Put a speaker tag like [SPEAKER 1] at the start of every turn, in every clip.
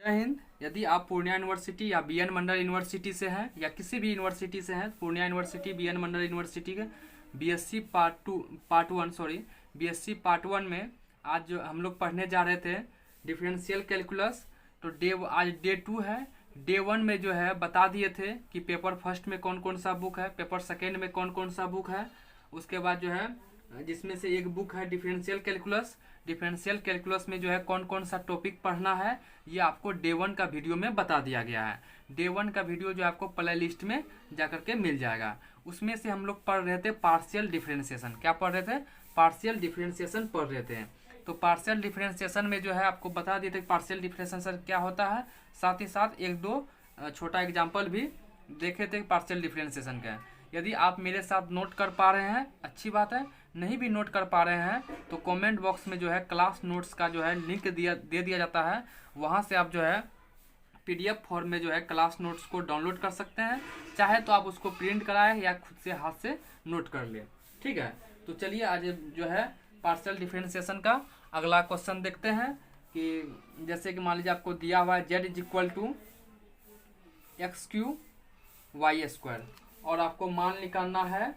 [SPEAKER 1] जय हिंद। यदि आप पूर्णिया यूनिवर्सिटी या बी एन मंडल यूनिवर्सिटी से हैं या किसी भी यूनिवर्सिटी से हैं, पूर्णिया यूनिवर्सिटी, बी एन मंडल यूनिवर्सिटी के बीएससी पार्ट वन में आज जो हम लोग पढ़ने जा रहे थे डिफरेंशियल कैलकुलस, तो आज डे 2 है। डे 1 में जो है बता दिए थे कि पेपर फर्स्ट में कौन कौन सा बुक है, पेपर सेकेंड में कौन कौन सा बुक है। उसके बाद जो है जिसमें से एक बुक है डिफरेंशियल कैलकुलस। डिफरेंशियल कैलकुलस में जो है कौन कौन सा टॉपिक पढ़ना है ये आपको डे 1 का वीडियो में बता दिया गया है। डे 1 का वीडियो जो आपको प्ले लिस्ट में जाकर के मिल जाएगा। उसमें से हम लोग पढ़ रहे थे पार्शियल डिफरेंशिएशन। क्या पढ़ रहे थे? पार्शियल डिफरेंशिएशन पढ़ रहे थे। तो पार्शियल डिफरेंशिएशन में जो है आपको बता दिए थे पार्शियल डिफरेंशिएशन क्या होता है, साथ ही साथ एक दो छोटा एग्जाम्पल भी देखे थे पार्शियल डिफरेंशिएशन का। यदि आप मेरे साथ नोट कर पा रहे हैं अच्छी बात है, नहीं भी नोट कर पा रहे हैं तो कमेंट बॉक्स में जो है क्लास नोट्स का जो है लिंक दे दिया जाता है। वहां से आप जो है पीडीएफ फॉर्म में जो है क्लास नोट्स को डाउनलोड कर सकते हैं। चाहे तो आप उसको प्रिंट कराएं या खुद से हाथ से नोट कर ले। ठीक है, तो चलिए आज जो है पार्शियल डिफरेंशिएशन का अगला क्वेश्चन देखते हैं कि जैसे कि मान लीजिए आपको दिया हुआ है z is equal to x Q y square और आपको मान निकालना है।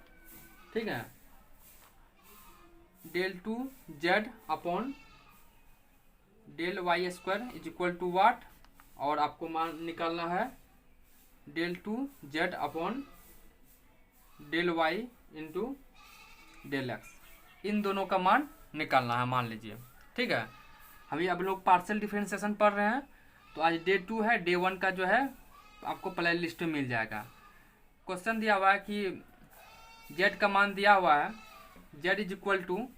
[SPEAKER 1] ठीक है, del two Z upon del y square is equal to what, और आपको मान निकालना है del two Z upon del Y into del x. इन दोनों का मान निकालना है मान लीजिए। ठीक है, अभी अब लोग पार्शियल डिफरेंशिएशन पढ़ रहे हैं। तो आज डे 2 है, डे 1 का जो है आपको प्ले लिस्ट में मिल जाएगा। क्वेश्चन दिया हुआ है कि जेड का मान दिया हुआ है z is equal to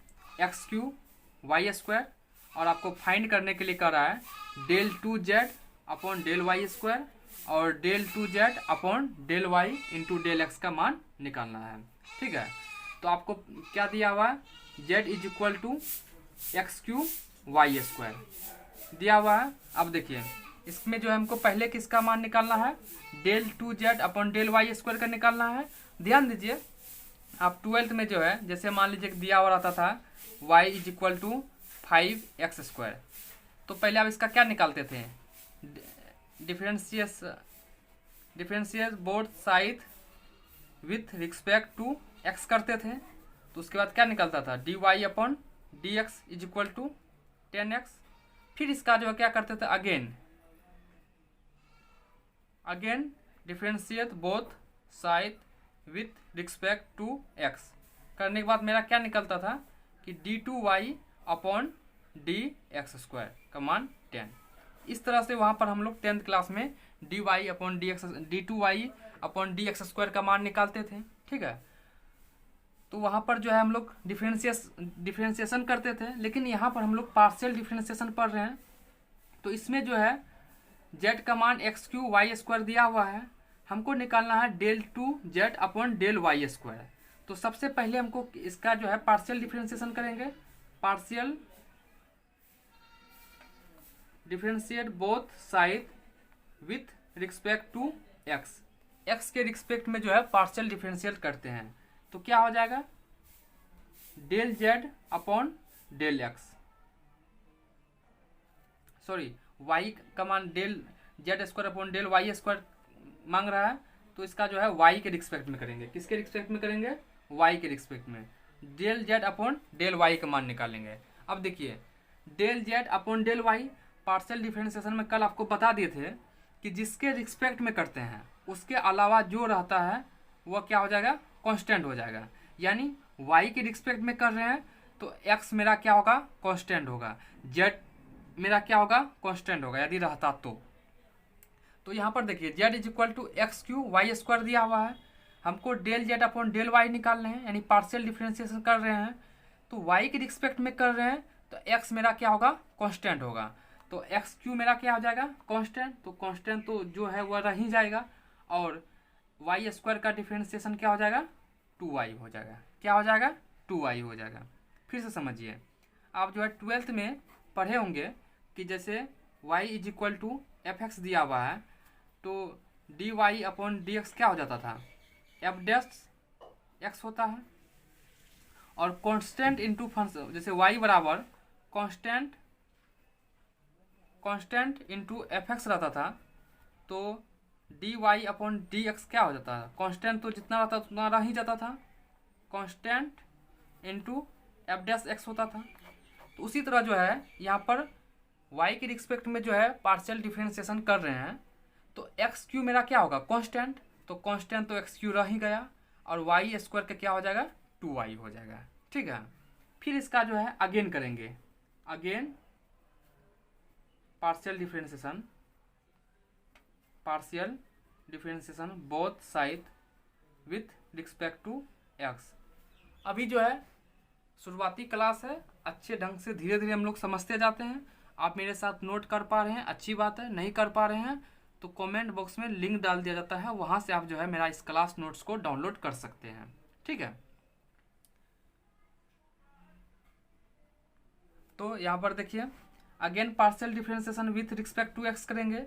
[SPEAKER 1] x Q y square, और आपको फाइंड करने के लिए कर रहा है del two Z upon del y square और del two Z upon del Y into del x का मान निकालना है। ठीक है, तो आपको क्या दिया हुआ है, z is equal to x Q y square दिया हुआ है। अब देखिए इसमें जो है हमको पहले किसका मान निकालना है, del two Z upon del y square का निकालना है। ध्यान दीजिए आप 12th में जो है जैसे मान लीजिए दिया हुआ रहता था y is equal to 5x square, तो पहले आप इसका क्या निकालते थे, differentiate both side with respect to x करते थे। तो उसके बाद क्या निकलता था, dy upon dx is equal to 10x। फिर इसका जो है क्या करते थे, again differentiate both side with respect to x करने के बाद मेरा क्या निकलता था कि d2y अपॉन dx स्क्वायर का मान 10। इस तरह से वहाँ पर हम लोग 10th क्लास में dy upon d2y upon dx square का मान निकालते थे। ठीक है, तो वहाँ पर जो है हम लोग डिफरेंशिएशन करते थे, लेकिन यहाँ पर हम लोग पार्शियल डिफरेंशिएशन पढ़ रहे हैं। तो इसमें जो है z का मान एक्स क्यू वाई स्क्वायर दिया हुआ है, हमको निकालना है del two Z upon del y square. तो सबसे पहले हमको इसका जो है पार्शियल डिफरेंशिएशन करेंगे। Partial differentiate both side with respect to x, x के रिस्पेक्ट में जो है पार्शियल डिफरेंशिएट करते हैं। तो क्या हो जाएगा, del Z upon del x, sorry y का मान del z square upon del y square मांग रहा है, तो इसका जो है वाई के रिस्पेक्ट में करेंगे। किसके रिस्पेक्ट में करेंगे, वाई के रिस्पेक्ट में। Del Z upon del Y का मान निकालेंगे। अब देखिए del Z upon del y partial differentiation में कल आपको बता दिए थे कि जिसके रिस्पेक्ट में करते हैं उसके अलावा जो रहता है वह क्या हो जाएगा, कांस्टेंट हो जाएगा। यानी वाई के रिस्पेक्ट में कर रहे हैं तो एक्स मेरा क्या होगा, कांस्टेंट होगा, जेड मेरा क्या होगा, कांस्टेंट होगा यदि रहता तो यहाँ पर देखिए z is equal to x Q y square दिया हुआ है, हमको del Z upon del y निकालने हैं, यानी पार्शियल डिफरेंशिएशन कर रहे हैं। तो वाई के रिस्पेक्ट में कर रहे हैं तो एक्स मेरा क्या होगा, कांस्टेंट होगा। तो एक्स क्यू मेरा क्या हो जाएगा, कांस्टेंट। तो कांस्टेंट तो जो है वह रह ही जाएगा, और वाई स्क्वायर का डिफरेंशिएशन क्या हो जाएगा, 2y हो जाएगा। क्या हो जाएगा, 2y हो जाएगा। फिर से समझिए, आप जो है 12th में पढ़े होंगे कि जैसे y is equal to f x दिया हुआ है, तो d y upon d x क्या हो जाता था, एफ डैश एक्स होता है, और कांस्टेंट इनटू फंक्शन जैसे y बराबर constant constant into f x रहता था तो d y upon d x क्या हो जाता था, कांस्टेंट तो जितना रहता उतना रह ही जाता था, constant into F dash x होता था। तो उसी तरह जो है यहाँ पर y के रिस्पेक्ट में जो है पार्शियल डिफरेंशिएशन कर रहे हैं तो एक्स क्यू मेरा क्या होगा, कांस्टेंट, तो कांस्टेंट तो एक्स क्यू रह ही गया और वाई स्क्वायर का क्या हो जाएगा, 2y हो जाएगा। ठीक है, फिर इसका जो है अगेन करेंगे, again partial differentiation both side with respect to x. अभी जो है शुरुआती क्लास है, अच्छे ढंग से धीरे धीरे हम लोग समझते जाते हैं। आप मेरे साथ नोट कर पा रहे हैं, अच्छी बात है, नहीं कर पा रहे हैं तो कमेंट बॉक्स में लिंक डाल दिया जाता है, वहाँ से आप जो है मेरा इस क्लास नोट्स को डाउनलोड कर सकते हैं। ठीक है, तो यहाँ पर देखिए again partial differentiation with respect to x करेंगे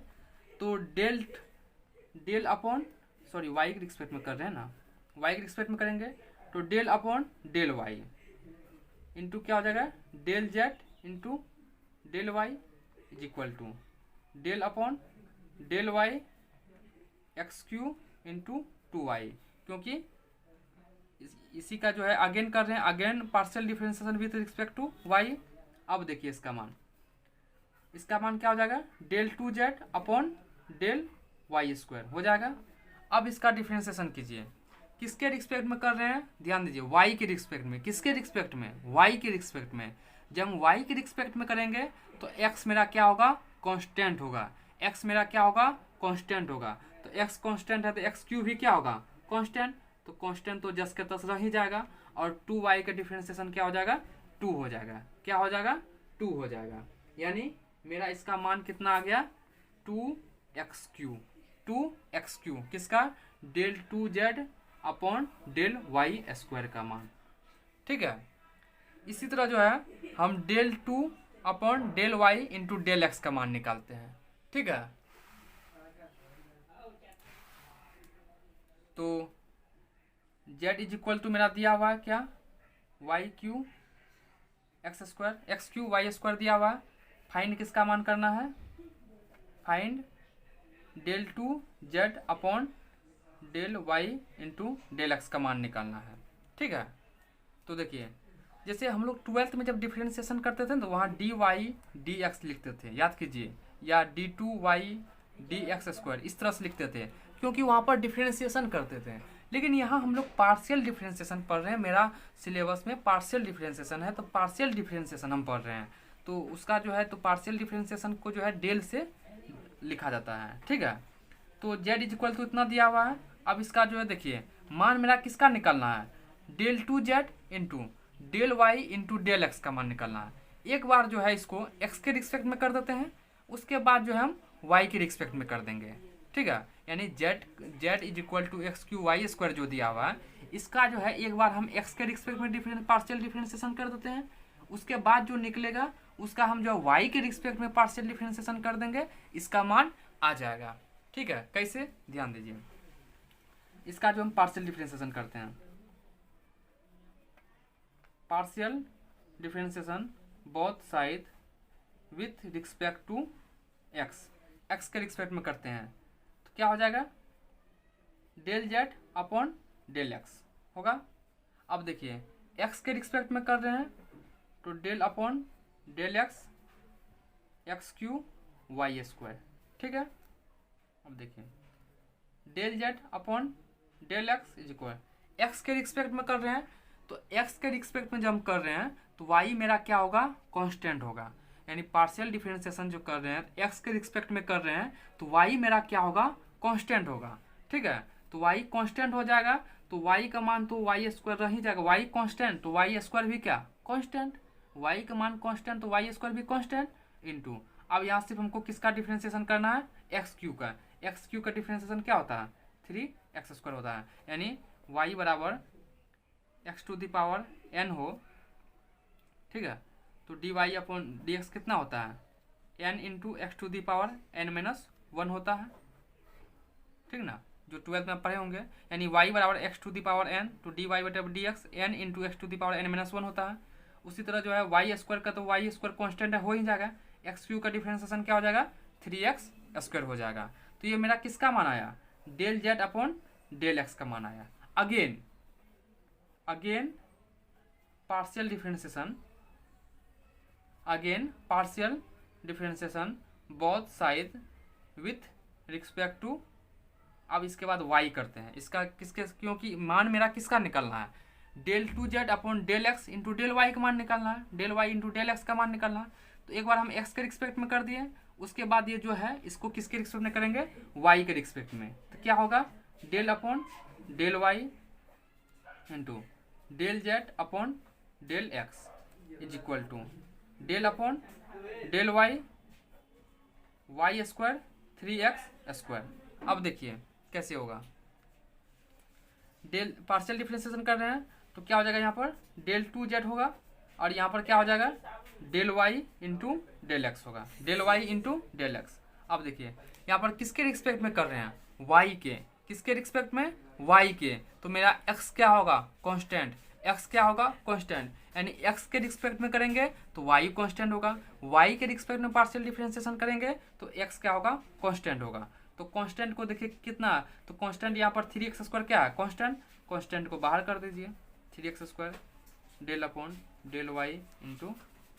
[SPEAKER 1] तो डेल अपॉन सॉरी वाई के रिस्पेक्ट में कर रहे हैं ना, वाई के रिस्पेक्ट में करेंगे तो del upon del Y into क्या हो जाएगा, del z into del y is equal to del upon del y x cube into 2y, क्योंकि इसी का जो है अगेन कर रहे हैं, again partial differentiation with respect to y। अब देखिए इसका मान क्या हो जाएगा, del 2z upon del y square हो जाएगा। अब इसका डिफरेंशिएशन कीजिए, किसके रिस्पेक्ट में कर रहे हैं, ध्यान दीजिए y के रिस्पेक्ट में, किसके रिस्पेक्ट में, y के रिस्पेक्ट में। जब हम y के रिस्पेक्ट में करेंगे तो x मेरा क्या होगा, कांस्टेंट होगा, x मेरा क्या होगा, कांस्टेंट होगा, तो x कांस्टेंट है तो एक्स क्यू भी क्या होगा, कांस्टेंट, तो कांस्टेंट तो जस के तस रह ही जाएगा और 2y का डिफरेंशिएशन क्या हो जाएगा, 2 हो जाएगा, क्या हो जाएगा, 2 हो जाएगा। यानी मेरा इसका मान कितना आ गया, 2x क्यू, किसका, del 2z upon del y square का मान। ठीक है, इसी तरह जो है हम del 2 upon del Y into del x का मान निकालते हैं। ठीक है, तो z इज इक्वल टू मेरा दिया हुआ है क्या, y cube x Q y square दिया हुआ है। फाइंड किसका मान करना है, find del 2z upon del Y into del x का मान निकालना है। ठीक है, तो देखिए जैसे हम लोग 12th में जब डिफरेंशिएशन करते थे तो वहाँ डी वाई डी एक्स लिखते थे, याद कीजिए, या d2y dx स्क्वायर इस तरह से लिखते थे क्योंकि वहाँ पर डिफरेंशिएशन करते थे। लेकिन यहाँ हम लोग पार्शियल डिफरेंशिएशन पढ़ रहे हैं, मेरा सिलेबस में पार्शियल डिफरेंशिएशन है तो पार्शियल डिफरेंशिएशन हम पढ़ रहे हैं, तो उसका जो है तो पार्शियल डिफरेंशिएशन को जो है डेल से लिखा जाता है। ठीक है, तो z इज इक्वल टू इतना दिया हुआ है। अब इसका जो है देखिए मान मेरा किसका निकालना है, del 2z into del Y into del x का मान निकालना है। एक बार जो है इसको x के रिस्पेक्ट में कर देते हैं, उसके बाद जो है हम y के रिस्पेक्ट में कर देंगे। ठीक है, यानी z is equal to x Q y square जो दिया हुआ है, इसका जो है एक बार हम x के रिस्पेक्ट में पार्शियल डिफरेंशिएशन कर देते हैं, उसके बाद जो निकलेगा उसका हम जो y के रिस्पेक्ट में पार्शियल डिफरेंशिएशन कर देंगे, इसका मान आ जाएगा। ठीक है, कैसे, ध्यान दीजिए, इसका जो हम पार्शियल डिफरेंशिएशन करते हैं, partial differentiation both side with respect to x के रिस्पेक्ट में करते हैं तो क्या हो जाएगा, del Z upon del x होगा। अब देखिए एक्स के रिस्पेक्ट में कर रहे हैं तो del upon del x Q y square. ठीक है, अब देखिए del Z upon del x is equal, x के रिस्पेक्ट में कर रहे हैं तो एक्स के रिस्पेक्ट में जब हम कर रहे हैं तो वाई मेरा क्या होगा, कांस्टेंट होगा। यानी पार्शियल डिफरेंशिएशन जो कर रहे हैं एक्स के रिस्पेक्ट में कर रहे हैं तो वाई मेरा क्या होगा, कांस्टेंट होगा। ठीक है, तो वाई कांस्टेंट हो जाएगा तो वाई का मान तो वाई स्क्वायर रह ही जाएगा, वाई कांस्टेंट तो वाई स्क्वायर भी क्या, कांस्टेंट, वाई का मान कांस्टेंट तो वाई स्क्वायर भी कांस्टेंट इंटू, अब यहाँ सिर्फ हमको किसका डिफरेंशिएशन करना है, एक्स क्यू का। एक्स क्यू का डिफरेंशिएशन क्या होता है, 3x स्क्वायर होता है, यानी y बराबर x to the power n हो। ठीक है, तो d y upon d x कितना होता है, n into x to the power n-1 होता है। ठीक ना, जो 12th में पढ़े होंगे, यानी y बराबर x to the power n तो डी वाई बटे d x n into x to the power n-1 होता है। उसी तरह जो है वाई स्क्वायर का तो वाई स्क्वायर कॉन्स्टेंट हो ही जाएगा, एक्स क्यू का डिफ्रेंसिएशन क्या हो जाएगा 3x² हो जाएगा। तो ये मेरा किसका मान आया, del Z upon del x का मान आया। Again partial differentiation both side with respect to. अब इसके बाद y करते हैं, इसका किसके, क्योंकि मान मेरा किसका निकलना है, del two Z upon del X into del Y का मान निकलना है, del Y into del x का मान निकलना है। तो एक बार हम x के रिस्पेक्ट में कर दिए, उसके बाद ये जो है इसको किसके रिस्पेक्ट में करेंगे, y के रिस्पेक्ट में। तो क्या होगा, del upon del Y into del Z upon del x is equal to del upon del Y y² 3x²। अब देखिए कैसे होगा, डेल पार्शियल डिफरेंशिएशन कर रहे हैं तो क्या हो जाएगा, यहाँ पर डेल टू जेड होगा और यहाँ पर क्या हो जाएगा del Y into del x होगा, del Y into del x. अब देखिए यहाँ पर किसके रिस्पेक्ट में कर रहे हैं, वाई के, किसके रिस्पेक्ट में, वाई के। तो मेरा एक्स क्या होगा, कांस्टेंट, एक्स क्या होगा, कांस्टेंट, यानी एक्स के रिस्पेक्ट में करेंगे तो वाई कांस्टेंट होगा, वाई के रिस्पेक्ट में पार्शियल डिफरेंशिएशन करेंगे तो एक्स क्या होगा, कांस्टेंट होगा। तो कांस्टेंट को देखिए कितना, तो कांस्टेंट यहाँ पर 3x² क्या है, कांस्टेंट को बाहर कर दीजिए, 3x² del upon del Y into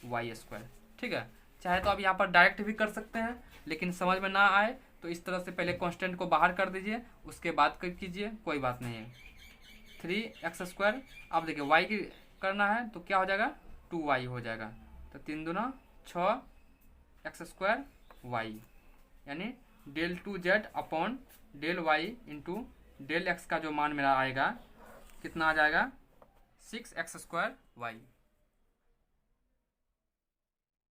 [SPEAKER 1] y²। ठीक है, चाहे तो आप यहाँ पर डायरेक्ट भी कर सकते हैं, लेकिन समझ में ना आए तो इस तरह से पहले कांस्टेंट को बाहर कर दीजिए, उसके बाद कीजिए, कोई बात नहीं है। 3x², अब देखिए y की करना है तो क्या हो जाएगा 2y हो जाएगा, तो 3 दूना 6x² y, यानी del two Z upon del Y into del x का जो मान मेरा आएगा कितना आ जाएगा 6x² y।